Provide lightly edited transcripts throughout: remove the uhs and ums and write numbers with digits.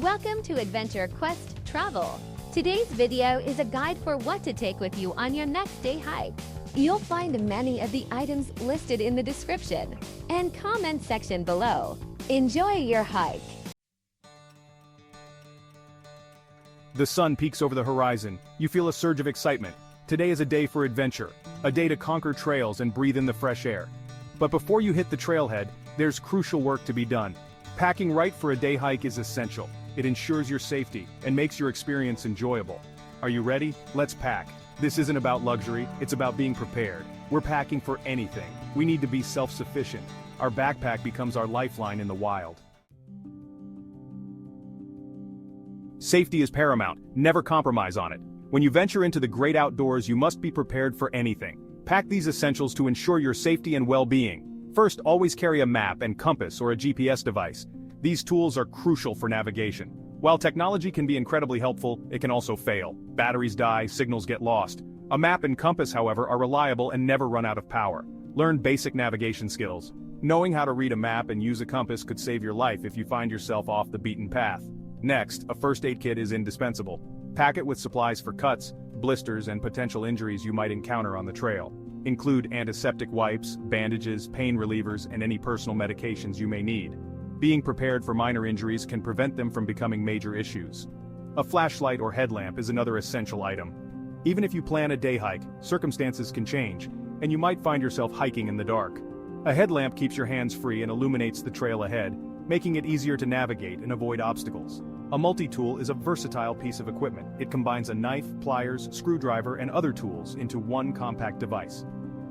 Welcome to Adventure Quest Travel. Today's video is a guide for what to take with you on your next day hike. You'll find many of the items listed in the description and comment section below. Enjoy your hike. The sun peaks over the horizon. You feel a surge of excitement. Today is a day for adventure, a day to conquer trails and breathe in the fresh air. But before you hit the trailhead, there's crucial work to be done. Packing right for a day hike is essential. It ensures your safety and makes your experience enjoyable. Are you ready? Let's pack. This isn't about luxury, it's about being prepared. We're packing for anything. We need to be self-sufficient. Our backpack becomes our lifeline in the wild. Safety is paramount. Never compromise on it. When you venture into the great outdoors, you must be prepared for anything. Pack these essentials to ensure your safety and well-being. First, always carry a map and compass or a GPS device. These tools are crucial for navigation. While technology can be incredibly helpful, it can also fail. Batteries die, signals get lost. A map and compass, however, are reliable and never run out of power. Learn basic navigation skills. Knowing how to read a map and use a compass could save your life if you find yourself off the beaten path. Next, a first aid kit is indispensable. Pack it with supplies for cuts, blisters, and potential injuries you might encounter on the trail. Include antiseptic wipes, bandages, pain relievers, and any personal medications you may need. Being prepared for minor injuries can prevent them from becoming major issues. A flashlight or headlamp is another essential item. Even if you plan a day hike, circumstances can change, and you might find yourself hiking in the dark. A headlamp keeps your hands free and illuminates the trail ahead, making it easier to navigate and avoid obstacles. A multi-tool is a versatile piece of equipment. It combines a knife, pliers, screwdriver, and other tools into one compact device.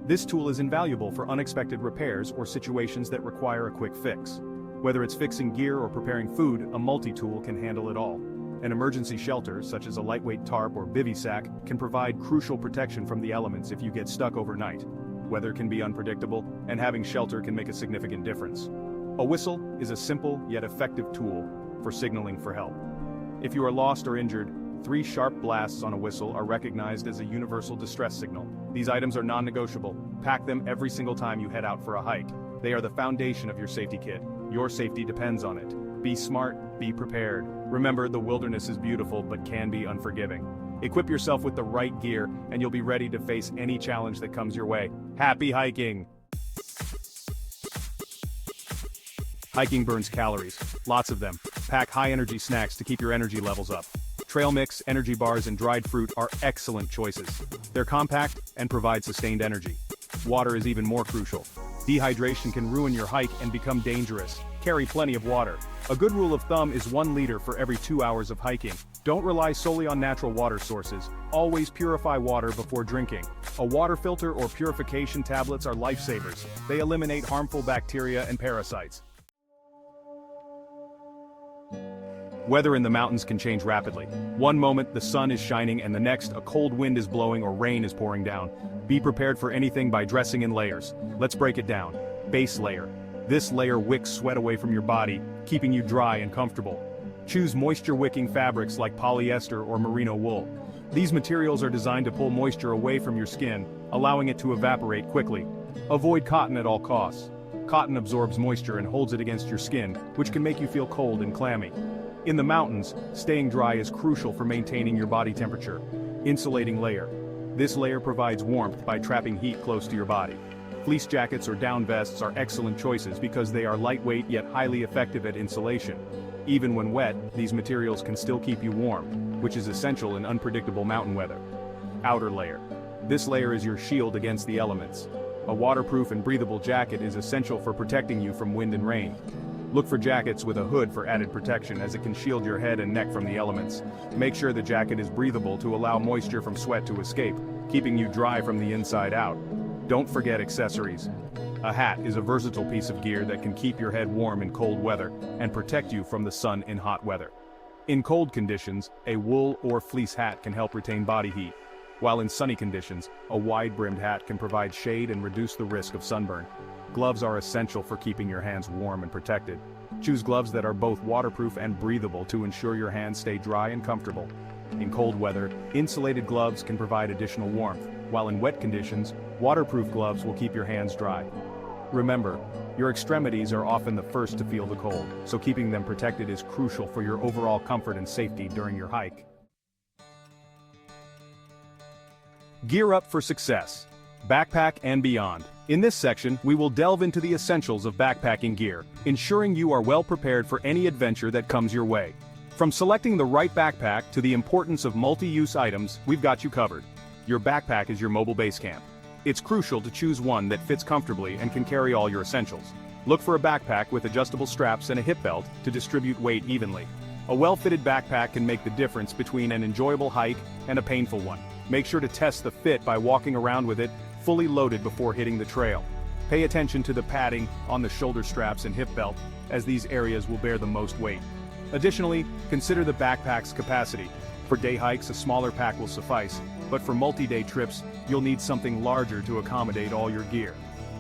This tool is invaluable for unexpected repairs or situations that require a quick fix. Whether it's fixing gear or preparing food, a multi-tool can handle it all. An emergency shelter, such as a lightweight tarp or bivy sack, can provide crucial protection from the elements if you get stuck overnight. Weather can be unpredictable, and having shelter can make a significant difference. A whistle is a simple yet effective tool for signaling for help. If you are lost or injured, 3 sharp blasts on a whistle are recognized as a universal distress signal. These items are non-negotiable. Pack them every single time you head out for a hike. They are the foundation of your safety kit. Your safety depends on it. Be smart, be prepared. Remember, the wilderness is beautiful but can be unforgiving. Equip yourself with the right gear, and you'll be ready to face any challenge that comes your way. Happy hiking! Hiking burns calories, lots of them. Pack high-energy snacks to keep your energy levels up. Trail mix, energy bars, and dried fruit are excellent choices. They're compact and provide sustained energy. Water is even more crucial. Dehydration can ruin your hike and become dangerous. Carry plenty of water. A good rule of thumb is 1 liter for every 2 hours of hiking. Don't rely solely on natural water sources. Always purify water before drinking. A water filter or purification tablets are lifesavers. They eliminate harmful bacteria and parasites. Weather in the mountains can change rapidly. One moment the sun is shining and the next a cold wind is blowing or rain is pouring down. Be prepared for anything by dressing in layers. Let's break it down. Base layer. This layer wicks sweat away from your body, keeping you dry and comfortable. Choose moisture-wicking fabrics like polyester or merino wool. These materials are designed to pull moisture away from your skin, allowing it to evaporate quickly. Avoid cotton at all costs. Cotton absorbs moisture and holds it against your skin, which can make you feel cold and clammy. In the mountains, staying dry is crucial for maintaining your body temperature. Insulating layer. This layer provides warmth by trapping heat close to your body. Fleece jackets or down vests are excellent choices because they are lightweight yet highly effective at insulation. Even when wet, these materials can still keep you warm, which is essential in unpredictable mountain weather. Outer layer. This layer is your shield against the elements. A waterproof and breathable jacket is essential for protecting you from wind and rain. Look for jackets with a hood for added protection as it can shield your head and neck from the elements. Make sure the jacket is breathable to allow moisture from sweat to escape, keeping you dry from the inside out. Don't forget accessories. A hat is a versatile piece of gear that can keep your head warm in cold weather and protect you from the sun in hot weather. In cold conditions, a wool or fleece hat can help retain body heat, while in sunny conditions, a wide-brimmed hat can provide shade and reduce the risk of sunburn. Gloves are essential for keeping your hands warm and protected. Choose gloves that are both waterproof and breathable to ensure your hands stay dry and comfortable. In cold weather, insulated gloves can provide additional warmth, while in wet conditions, waterproof gloves will keep your hands dry. Remember, your extremities are often the first to feel the cold, so keeping them protected is crucial for your overall comfort and safety during your hike. Gear up for success. Backpack and beyond. In this section, we will delve into the essentials of backpacking gear, ensuring you are well prepared for any adventure that comes your way. From selecting the right backpack to the importance of multi-use items, we've got you covered. Your backpack is your mobile base camp. It's crucial to choose one that fits comfortably and can carry all your essentials. Look for a backpack with adjustable straps and a hip belt to distribute weight evenly. A well-fitted backpack can make the difference between an enjoyable hike and a painful one. Make sure to test the fit by walking around with it fully loaded before hitting the trail. Pay attention to the padding on the shoulder straps and hip belt, as these areas will bear the most weight. Additionally, consider the backpack's capacity. For day hikes, a smaller pack will suffice, but for multi-day trips, you'll need something larger to accommodate all your gear.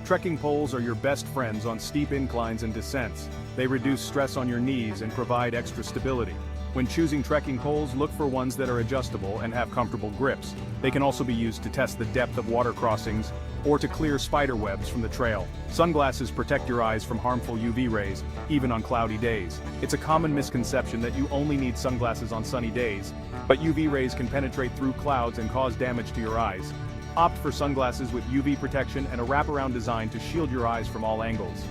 Trekking poles are your best friends on steep inclines and descents. They reduce stress on your knees and provide extra stability. When choosing trekking poles, look for ones that are adjustable and have comfortable grips. They can also be used to test the depth of water crossings or to clear spider webs from the trail. Sunglasses protect your eyes from harmful UV rays, even on cloudy days. It's a common misconception that you only need sunglasses on sunny days, but UV rays can penetrate through clouds and cause damage to your eyes. Opt for sunglasses with UV protection and a wraparound design to shield your eyes from all angles.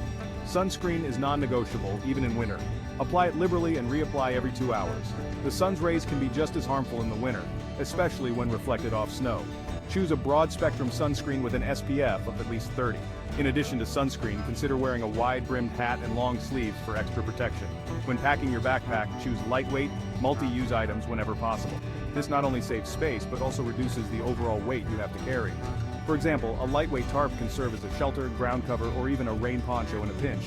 Sunscreen is non-negotiable, even in winter. Apply it liberally and reapply every 2 hours. The sun's rays can be just as harmful in the winter, especially when reflected off snow. Choose a broad-spectrum sunscreen with an SPF of at least 30. In addition to sunscreen, consider wearing a wide-brimmed hat and long sleeves for extra protection. When packing your backpack, choose lightweight, multi-use items whenever possible. This not only saves space, but also reduces the overall weight you have to carry. For example, a lightweight tarp can serve as a shelter, ground cover, or even a rain poncho in a pinch.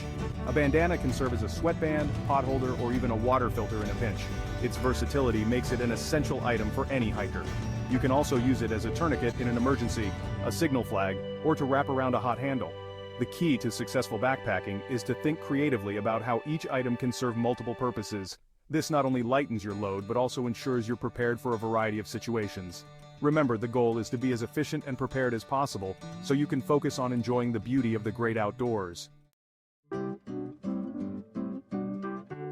A bandana can serve as a sweatband, pot holder, or even a water filter in a pinch. Its versatility makes it an essential item for any hiker. You can also use it as a tourniquet in an emergency, a signal flag, or to wrap around a hot handle. The key to successful backpacking is to think creatively about how each item can serve multiple purposes. This not only lightens your load, but also ensures you're prepared for a variety of situations. Remember, the goal is to be as efficient and prepared as possible, so you can focus on enjoying the beauty of the great outdoors.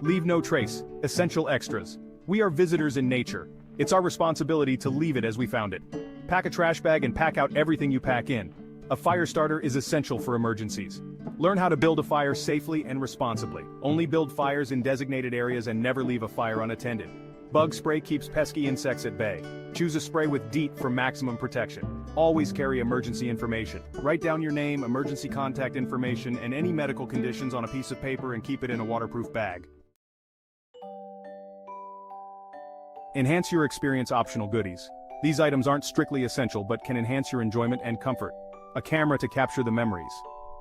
Leave no trace. Essential extras. We are visitors in nature. It's our responsibility to leave it as we found it. Pack a trash bag and pack out everything you pack in. A fire starter is essential for emergencies. Learn how to build a fire safely and responsibly. Only build fires in designated areas and never leave a fire unattended. Bug spray keeps pesky insects at bay. Choose a spray with DEET for maximum protection. Always carry emergency information. Write down your name, emergency contact information, and any medical conditions on a piece of paper and keep it in a waterproof bag. Enhance your experience optional goodies. These items aren't strictly essential but can enhance your enjoyment and comfort. A camera to capture the memories.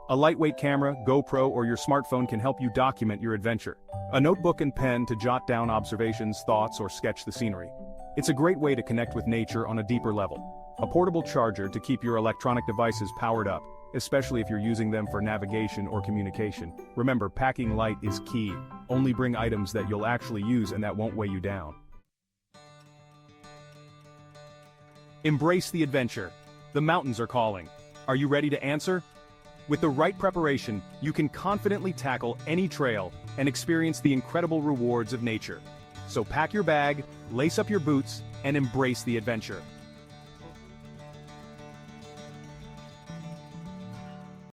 A lightweight camera, GoPro, or your smartphone can help you document your adventure. A notebook and pen to jot down observations, thoughts, or sketch the scenery. It's a great way to connect with nature on a deeper level. A portable charger to keep your electronic devices powered up, especially if you're using them for navigation or communication. Remember, packing light is key. Only bring items that you'll actually use and that won't weigh you down. Embrace the adventure. The mountains are calling. Are you ready to answer? With the right preparation, you can confidently tackle any trail and experience the incredible rewards of nature. So pack your bag, lace up your boots, and embrace the adventure.